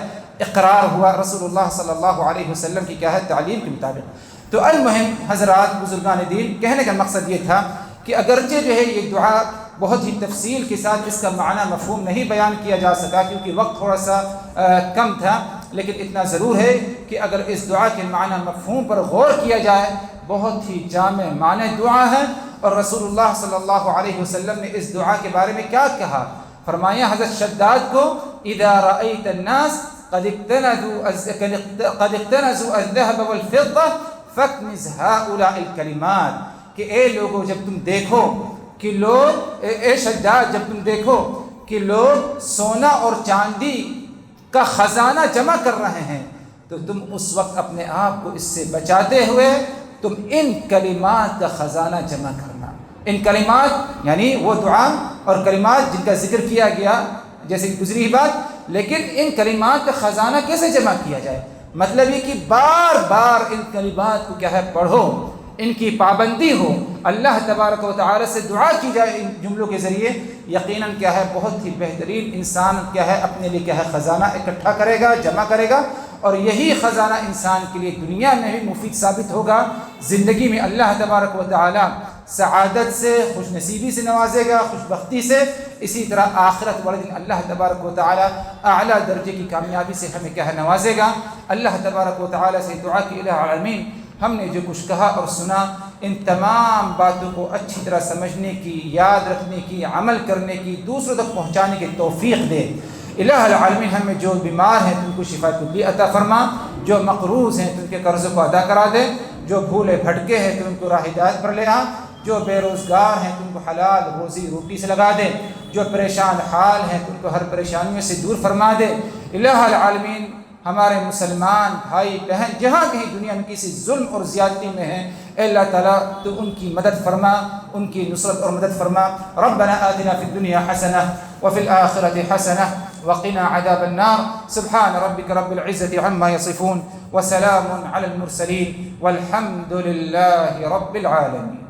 A: اقرار ہوا رسول اللہ صلی اللہ علیہ وسلم کی کیا ہے تعلیم کے مطابق۔ تو المہم حضرات بزرگان دین، کہنے کا مقصد یہ تھا کہ اگرچہ جو ہے یہ دعا بہت ہی تفصیل کے ساتھ اس کا معنی مفہوم نہیں بیان کیا جا سکا کیونکہ وقت تھوڑا سا کم تھا، لیکن اتنا ضرور ہے کہ اگر اس دعا کے معنی مفہوم پر غور کیا جائے بہت ہی جامع معنی دعا ہے۔ اور رسول اللہ صلی اللہ علیہ وسلم نے اس دعا کے بارے میں کیا کہا؟ فرمایا حضرت شداد کو اذا رأيت الناس قد اقتنزوا الذهب والفضة فاكنز هؤلاء الكلمات، کہ اے لوگوں جب تم دیکھو کہ لوگ، اے شداد جب تم دیکھو کہ لوگ سونا اور چاندی کا خزانہ جمع کر رہے ہیں تو تم اس وقت اپنے آپ کو اس سے بچاتے ہوئے تم ان کلمات کا خزانہ جمع کرنا۔ ان کلمات یعنی وہ دعا اور کلمات جن کا ذکر کیا گیا جیسے کہ گزری بات، لیکن ان کلمات کا خزانہ کیسے جمع کیا جائے؟ مطلب یہ کہ بار بار ان کلمات کو کیا ہے پڑھو، ان کی پابندی ہو، اللہ تبارک و تعالی سے دعا کی جائے ان جملوں کے ذریعے، یقیناً کیا ہے بہت ہی بہترین انسان کیا ہے اپنے لیے کیا ہے خزانہ اکٹھا کرے گا، جمع کرے گا، اور یہی خزانہ انسان کے لیے دنیا میں بھی مفید ثابت ہوگا، زندگی میں اللہ تبارک و تعالی سعادت سے، خوش نصیبی سے نوازے گا، خوش بختی سے، اسی طرح آخرت والے دن اللہ تبارک و تعالی اعلیٰ درجے کی کامیابی سے ہمیں کیا ہے نوازے گا۔ اللہ تبارک و تعالی سے دعا کی الہ العالمین ہم نے جو کچھ کہا اور سنا ان تمام باتوں کو اچھی طرح سمجھنے کی، یاد رکھنے کی، عمل کرنے کی، دوسروں تک پہنچانے کی توفیق دے۔ الہ العالمین ہمیں جو بیمار ہیں تو ان کو شفا کلی عطا فرما، جو مقروض ہیں تو ان کے قرضوں کو ادا کرا دے، جو بھولے بھٹکے ہیں تو ان کو راہ ہدایت پر لے آ، جو بے روزگار ہیں تو ان کو حلال روزی روٹی سے لگا دے، جو پریشان حال ہیں تو ان کو ہر پریشانیوں سے دور فرما دے۔ الہ العالمین ہمارے مسلمان بھائی بہن جہاں کہیں دنیا میں کسی ظلم اور زیادتی میں ہیں، اے اللہ تعالیٰ تو ان کی مدد فرما، ان کی نصرت اور مدد فرما۔ ربنا آتنا فی الدنیا حسنہ وفی الآخرة حسنہ وقنا عذاب النار۔ سبحان ربک رب العزة عما یصفون وسلام علی المرسلین والحمد للہ رب العالمین۔